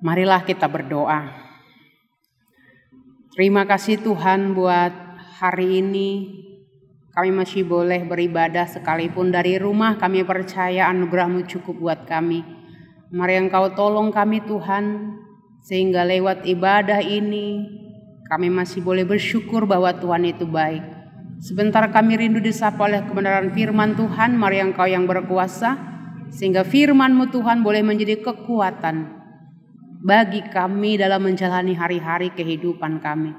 Marilah kita berdoa. Terima kasih Tuhan buat hari ini. Kami masih boleh beribadah sekalipun dari rumah. Kami percaya anugerah-Mu cukup buat kami. Mari Engkau tolong kami Tuhan, sehingga lewat ibadah ini kami masih boleh bersyukur bahwa Tuhan itu baik. Sebentar kami rindu disapa oleh kebenaran firman Tuhan. Mari Engkau yang berkuasa, sehingga firman-Mu Tuhan boleh menjadi kekuatan bagi kami dalam menjalani hari-hari kehidupan kami.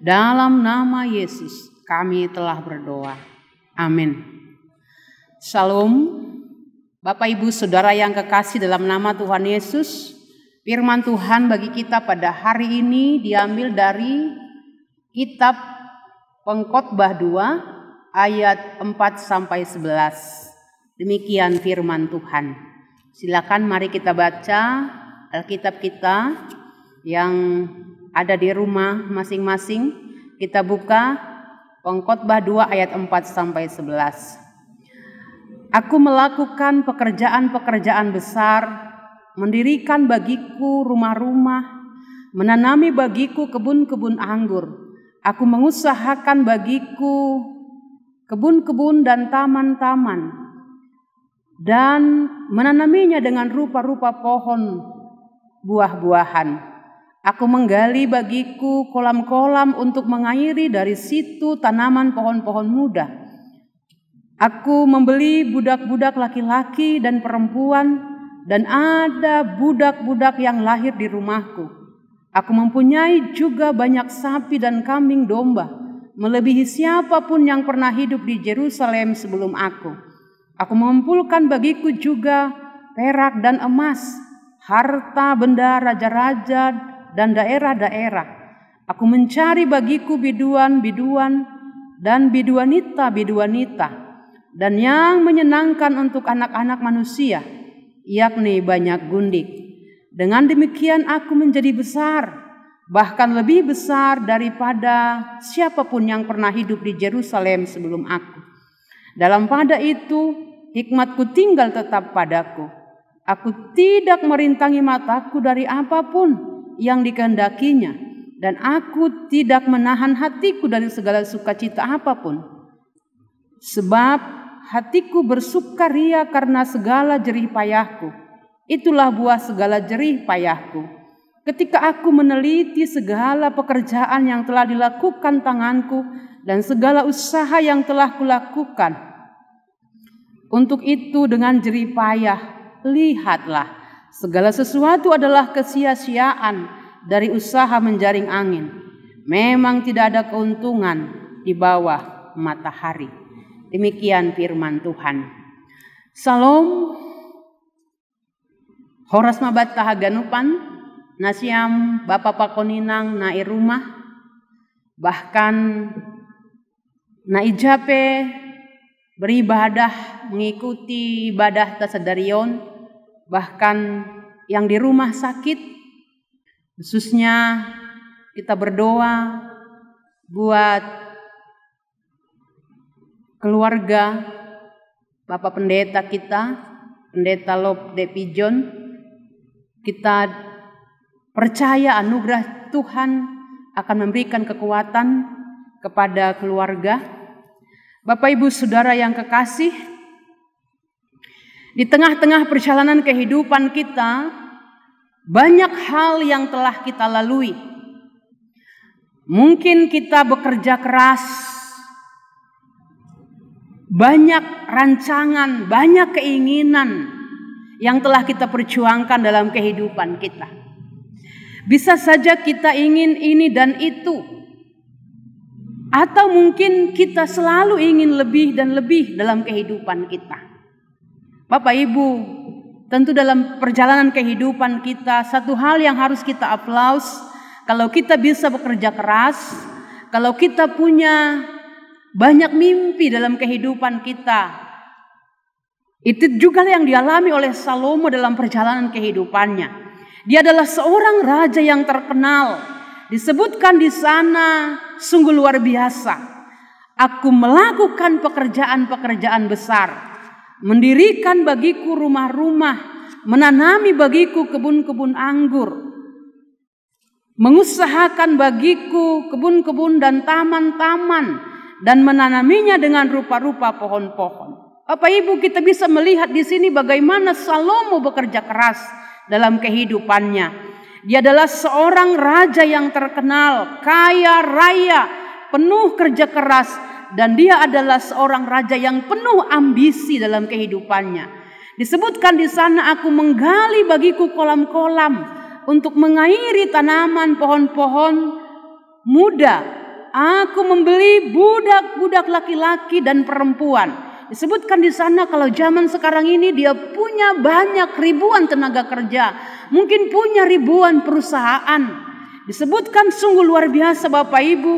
Dalam nama Yesus kami telah berdoa. Amin. Shalom. Bapak Ibu Saudara yang kekasih dalam nama Tuhan Yesus. Firman Tuhan bagi kita pada hari ini diambil dari kitab Pengkhotbah 2 ayat 4-11. Demikian firman Tuhan. Silakan mari kita baca Alkitab kita yang ada di rumah masing-masing. Kita buka Pengkhotbah 2 ayat 4-11. Aku melakukan pekerjaan-pekerjaan besar, mendirikan bagiku rumah-rumah, menanami bagiku kebun-kebun anggur. Aku mengusahakan bagiku kebun-kebun dan taman-taman, dan menanaminya dengan rupa-rupa pohon buah-buahan. Aku menggali bagiku kolam-kolam untuk mengairi dari situ tanaman pohon-pohon muda. Aku membeli budak-budak laki-laki dan perempuan, dan ada budak-budak yang lahir di rumahku. Aku mempunyai juga banyak sapi dan kambing domba, melebihi siapapun yang pernah hidup di Yerusalem sebelum aku. Aku mengumpulkan bagiku juga perak dan emas, harta benda raja-raja dan daerah-daerah. Aku mencari bagiku biduan-biduan dan biduanita-biduanita, dan yang menyenangkan untuk anak-anak manusia, yakni banyak gundik. Dengan demikian aku menjadi besar, bahkan lebih besar daripada siapapun yang pernah hidup di Yerusalem sebelum aku. Dalam pada itu hikmatku tinggal tetap padaku. Aku tidak merintangi mataku dari apapun yang dikehendakinya, dan aku tidak menahan hatiku dari segala sukacita apapun. Sebab hatiku bersukaria karena segala jerih payahku. Itulah buah segala jerih payahku. Ketika aku meneliti segala pekerjaan yang telah dilakukan tanganku dan segala usaha yang telah kulakukan, untuk itu dengan jerih payah, lihatlah, segala sesuatu adalah kesia-siaan dari usaha menjaring angin. Memang tidak ada keuntungan di bawah matahari. Demikian firman Tuhan. Salam. Horas mabat tahaganupan, nasiam Bapak Pakoninang nai rumah, bahkan naijape beribadah mengikuti ibadah tasadarion, bahkan yang di rumah sakit, khususnya kita berdoa buat keluarga Bapak Pendeta kita, Pendeta Lop Depijon. Kita percaya anugerah Tuhan akan memberikan kekuatan kepada keluarga. Bapak Ibu Saudara yang kekasih, di tengah-tengah perjalanan kehidupan kita, banyak hal yang telah kita lalui. Mungkin kita bekerja keras, banyak rancangan, banyak keinginan yang telah kita perjuangkan dalam kehidupan kita. Bisa saja kita ingin ini dan itu, atau mungkin kita selalu ingin lebih dan lebih dalam kehidupan kita. Bapak Ibu, tentu dalam perjalanan kehidupan kita, satu hal yang harus kita aplaus, kalau kita bisa bekerja keras, kalau kita punya banyak mimpi dalam kehidupan kita. Itu juga yang dialami oleh Salomo dalam perjalanan kehidupannya. Dia adalah seorang raja yang terkenal. Disebutkan di sana sungguh luar biasa. Aku melakukan pekerjaan-pekerjaan besar, mendirikan bagiku rumah-rumah, menanami bagiku kebun-kebun anggur. mengusahakan bagiku kebun-kebun dan taman-taman, dan menanaminya dengan rupa-rupa pohon-pohon. Bapak Ibu, kita bisa melihat di sini bagaimana Salomo bekerja keras dalam kehidupannya. Dia adalah seorang raja yang terkenal, kaya raya, penuh kerja keras, dan dia adalah seorang raja yang penuh ambisi dalam kehidupannya. Disebutkan di sana, aku menggali bagiku kolam-kolam untuk mengairi tanaman pohon-pohon muda. Aku membeli budak-budak laki-laki dan perempuan. Disebutkan di sana kalau zaman sekarang ini dia punya banyak ribuan tenaga kerja. Mungkin punya ribuan perusahaan. Disebutkan sungguh luar biasa Bapak Ibu.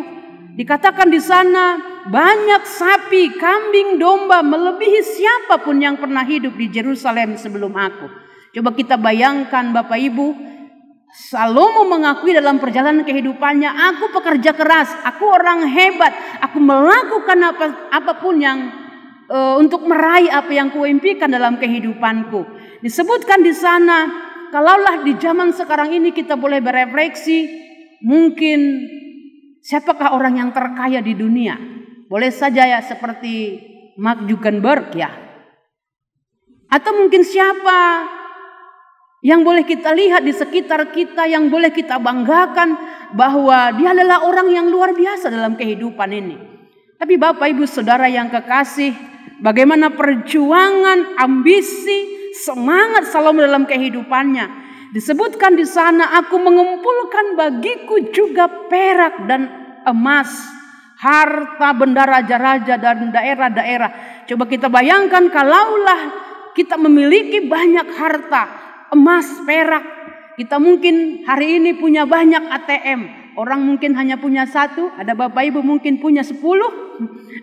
Dikatakan di sana banyak sapi, kambing, domba melebihi siapapun yang pernah hidup di Yerusalem sebelum aku. Coba kita bayangkan Bapak Ibu. Salomo mengakui dalam perjalanan kehidupannya, aku pekerja keras, aku orang hebat, aku melakukan apapun yang untuk meraih apa yang kuimpikan dalam kehidupanku. Disebutkan di sana, kalaulah di zaman sekarang ini kita boleh berefleksi, mungkin siapakah orang yang terkaya di dunia? Boleh saja ya seperti Mark Zuckerberg ya. Atau mungkin siapa yang boleh kita lihat di sekitar kita, yang boleh kita banggakan bahwa dia adalah orang yang luar biasa dalam kehidupan ini. Tapi Bapak Ibu Saudara yang kekasih, bagaimana perjuangan, ambisi, semangat Salomo dalam kehidupannya. Disebutkan di sana, aku mengumpulkan bagiku juga perak dan emas, harta benda raja-raja dan daerah-daerah. Coba kita bayangkan kalaulah kita memiliki banyak harta, emas, perak. Kita mungkin hari ini punya banyak ATM. Orang mungkin hanya punya 1. Ada Bapak Ibu mungkin punya 10.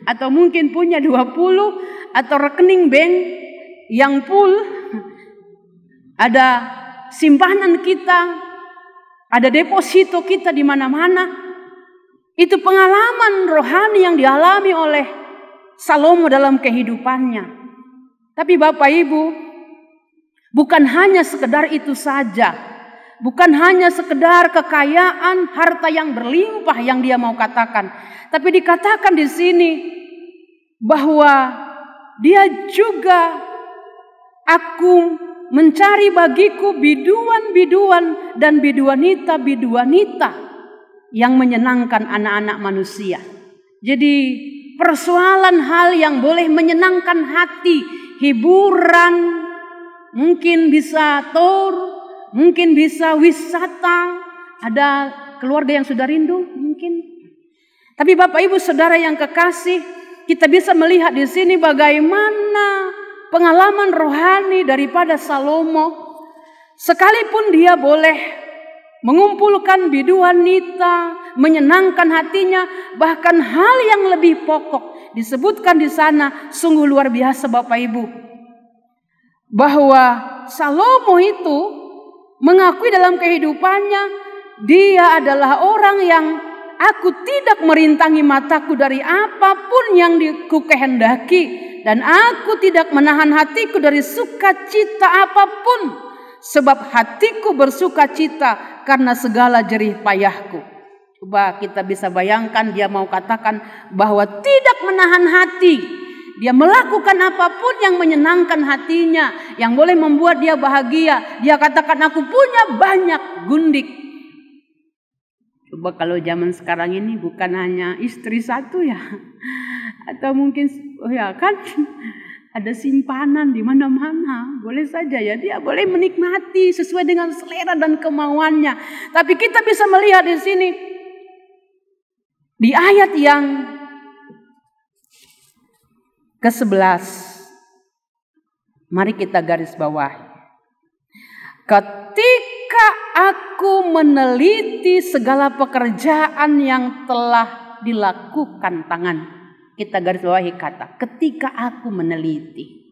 Atau mungkin punya 20. Atau rekening bank yang full. Ada simpanan kita. Ada deposito kita di mana-mana. Itu pengalaman rohani yang dialami oleh Salomo dalam kehidupannya. Tapi Bapak Ibu, bukan hanya sekedar itu saja. Bukan hanya sekedar kekayaan, harta yang berlimpah yang dia mau katakan. Tapi dikatakan di sini bahwa dia juga, aku mencari bagiku biduan-biduan dan biduanita-biduanita yang menyenangkan anak-anak manusia. Jadi persoalan hal yang boleh menyenangkan hati, hiburan, mungkin bisa tour, mungkin bisa wisata. Ada keluarga yang sudah rindu mungkin. Tapi Bapak Ibu Saudara yang kekasih, kita bisa melihat di sini bagaimana pengalaman rohani daripada Salomo. Sekalipun dia boleh mengumpulkan biduanita, menyenangkan hatinya, bahkan hal yang lebih pokok disebutkan di sana, sungguh luar biasa Bapak Ibu. Bahwa Salomo itu mengakui dalam kehidupannya, dia adalah orang yang, aku tidak merintangi mataku dari apapun yang kukehendaki, dan aku tidak menahan hatiku dari sukacita apapun, sebab hatiku bersukacita karena segala jerih payahku. Coba kita bisa bayangkan, dia mau katakan bahwa tidak menahan hati. Dia melakukan apapun yang menyenangkan hatinya, yang boleh membuat dia bahagia. Dia katakan, aku punya banyak gundik. Coba kalau zaman sekarang ini bukan hanya istri 1 ya. Atau mungkin ya kan ada simpanan di mana-mana. Boleh saja ya, dia boleh menikmati sesuai dengan selera dan kemauannya. Tapi kita bisa melihat di sini, di ayat yang ke-11, mari kita garis bawahi. Ketika aku meneliti segala pekerjaan yang telah dilakukan tangan. Kita garis bawahi kata, ketika aku meneliti.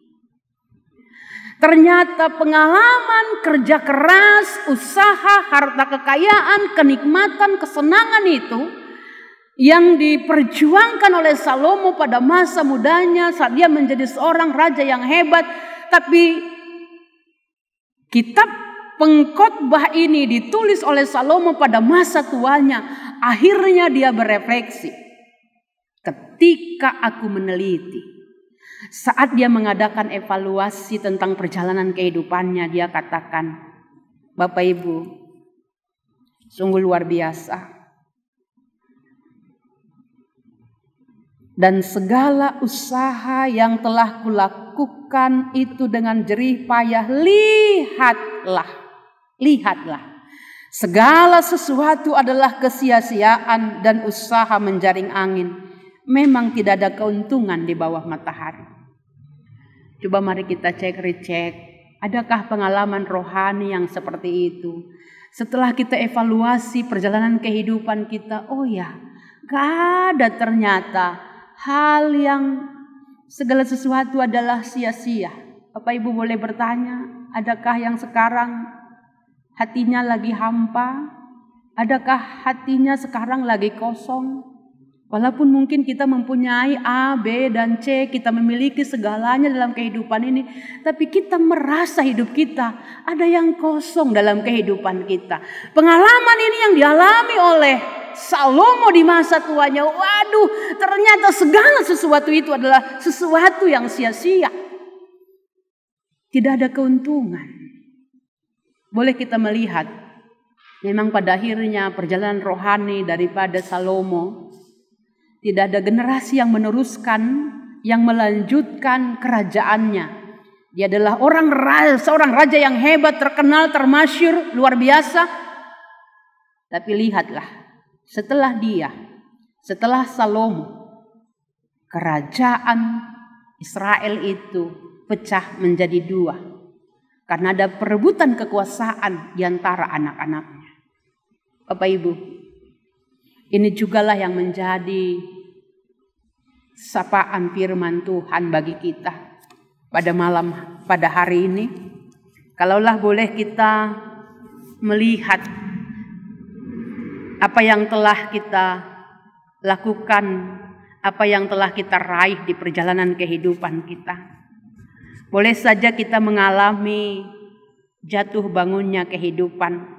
Ternyata pengalaman kerja keras, usaha, harta kekayaan, kenikmatan, kesenangan itu yang diperjuangkan oleh Salomo pada masa mudanya saat dia menjadi seorang raja yang hebat. Tapi kitab pengkhotbah ini ditulis oleh Salomo pada masa tuanya, akhirnya dia berefleksi. Ketika aku meneliti, saat dia mengadakan evaluasi tentang perjalanan kehidupannya, dia katakan, Bapak Ibu, sungguh luar biasa. Dan segala usaha yang telah kulakukan itu dengan jerih payah, lihatlah. Segala sesuatu adalah kesia-siaan dan usaha menjaring angin. Memang tidak ada keuntungan di bawah matahari. Coba mari kita cek-recek. Adakah pengalaman rohani yang seperti itu? Setelah kita evaluasi perjalanan kehidupan kita, oh ya, gak ada ternyata hal yang segala sesuatu adalah sia-sia. Bapak Ibu boleh bertanya, adakah yang sekarang hatinya lagi hampa? Adakah hatinya sekarang lagi kosong? Walaupun mungkin kita mempunyai A, B, dan C, kita memiliki segalanya dalam kehidupan ini, tapi kita merasa hidup kita ada yang kosong dalam kehidupan kita. Pengalaman ini yang dialami oleh Salomo di masa tuanya. Waduh, ternyata segala sesuatu itu adalah sesuatu yang sia-sia. Tidak ada keuntungan. Boleh kita melihat, memang pada akhirnya perjalanan rohani daripada Salomo, tidak ada generasi yang meneruskan, yang melanjutkan kerajaannya. Dia adalah seorang raja yang hebat, terkenal, termasyhur, luar biasa. Tapi lihatlah, setelah Salomo, kerajaan Israel itu pecah menjadi dua. Karena ada perebutan kekuasaan di antara anak-anaknya. Bapak Ibu, ini jugalah yang menjadi sapaan firman Tuhan bagi kita pada hari ini. Kalaulah boleh kita melihat apa yang telah kita lakukan, apa yang telah kita raih di perjalanan kehidupan kita. Boleh saja kita mengalami jatuh bangunnya kehidupan.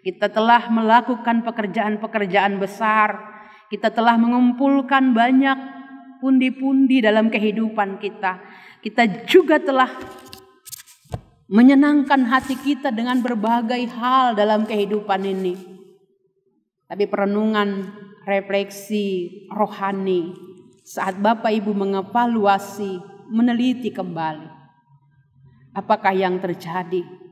Kita telah melakukan pekerjaan-pekerjaan besar. Kita telah mengumpulkan banyak pundi-pundi dalam kehidupan kita. Kita juga telah menyenangkan hati kita dengan berbagai hal dalam kehidupan ini. Tapi perenungan, refleksi rohani saat Bapak Ibu mengevaluasi, meneliti kembali, apakah yang terjadi?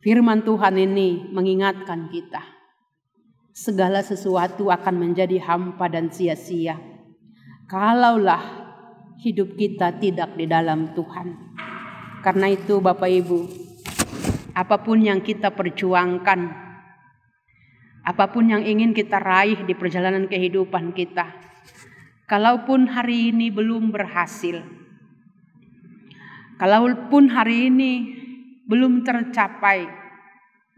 Firman Tuhan ini mengingatkan kita, segala sesuatu akan menjadi hampa dan sia-sia kalaulah hidup kita tidak di dalam Tuhan. Karena itu Bapak Ibu, apapun yang kita perjuangkan, apapun yang ingin kita raih di perjalanan kehidupan kita, kalaupun hari ini belum berhasil, kalaupun hari ini belum tercapai,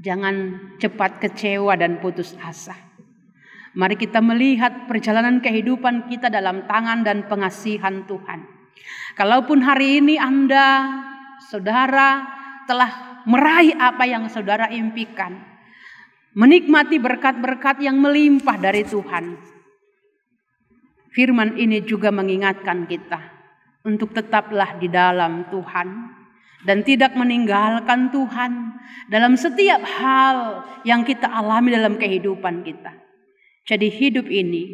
jangan cepat kecewa dan putus asa. Mari kita melihat perjalanan kehidupan kita dalam tangan dan pengasihan Tuhan. Kalaupun hari ini Anda, saudara, telah meraih apa yang saudara impikan, menikmati berkat-berkat yang melimpah dari Tuhan, firman ini juga mengingatkan kita untuk tetaplah di dalam Tuhan dan tidak meninggalkan Tuhan dalam setiap hal yang kita alami dalam kehidupan kita. Jadi hidup ini,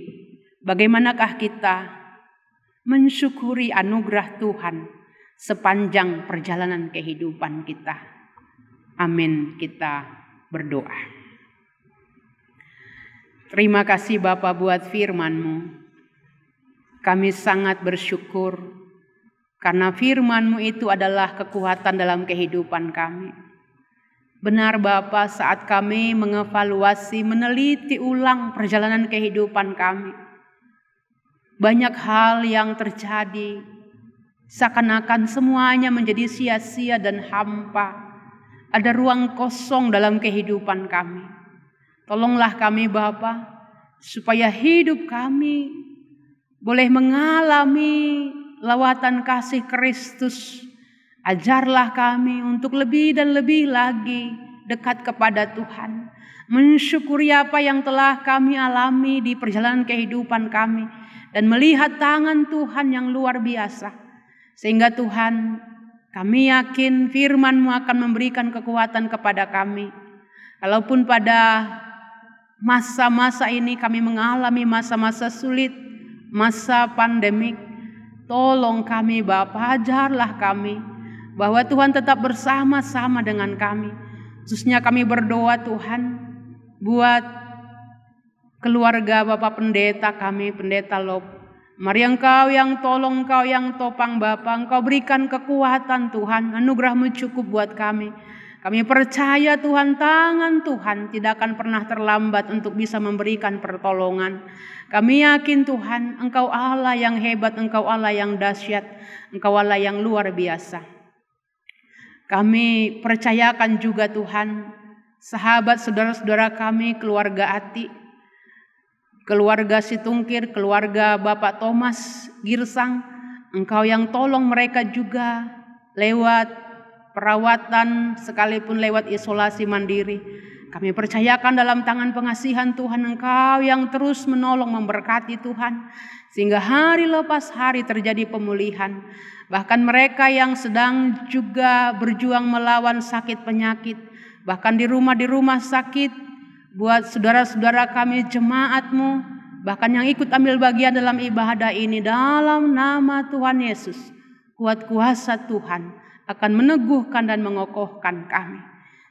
bagaimanakah kita mensyukuri anugerah Tuhan sepanjang perjalanan kehidupan kita. Amin, kita berdoa. Terima kasih Bapa buat firman-Mu. Kami sangat bersyukur karena firman-Mu itu adalah kekuatan dalam kehidupan kami. Benar Bapa, saat kami mengevaluasi, meneliti ulang perjalanan kehidupan kami, banyak hal yang terjadi, seakan-akan semuanya menjadi sia-sia dan hampa. Ada ruang kosong dalam kehidupan kami. Tolonglah kami Bapa, supaya hidup kami boleh mengalami lawatan kasih Kristus Ajarlah kami untuk lebih dan lebih lagi dekat kepada Tuhan. Mensyukuri apa yang telah kami alami di perjalanan kehidupan kami. Dan melihat tangan Tuhan yang luar biasa. Sehingga Tuhan, kami yakin firman-Mu akan memberikan kekuatan kepada kami. Kalaupun pada masa-masa ini kami mengalami masa-masa sulit, masa pandemik, tolong kami Bapa, ajarlah kami bahwa Tuhan tetap bersama-sama dengan kami. Khususnya kami berdoa Tuhan buat keluarga Bapak Pendeta kami, Pendeta Lop. Mari Engkau yang tolong, Engkau yang topang Bapa, Engkau berikan kekuatan Tuhan, anugerah-Mu cukup buat kami. Kami percaya Tuhan, tangan Tuhan tidak akan pernah terlambat untuk bisa memberikan pertolongan. Kami yakin Tuhan, Engkau Allah yang hebat, Engkau Allah yang dahsyat, Engkau Allah yang luar biasa. Kami percayakan juga Tuhan, sahabat saudara-saudara kami, keluarga Ati, keluarga Situngkir, keluarga Bapak Thomas Girsang, Engkau yang tolong mereka juga lewat perawatan sekalipun lewat isolasi mandiri. Kami percayakan dalam tangan pengasihan Tuhan, Engkau yang terus menolong memberkati Tuhan. Sehingga hari lepas hari terjadi pemulihan. Bahkan mereka yang sedang juga berjuang melawan sakit penyakit. Bahkan di rumah sakit, buat saudara-saudara kami jemaat-Mu, bahkan yang ikut ambil bagian dalam ibadah ini, dalam nama Tuhan Yesus, kuat kuasa Tuhan akan meneguhkan dan mengokohkan kami.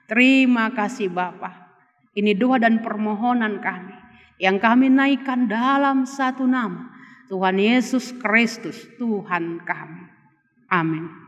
Terima kasih Bapa. Ini doa dan permohonan kami yang kami naikkan dalam satu nama, Tuhan Yesus Kristus, Tuhan kami. Amin.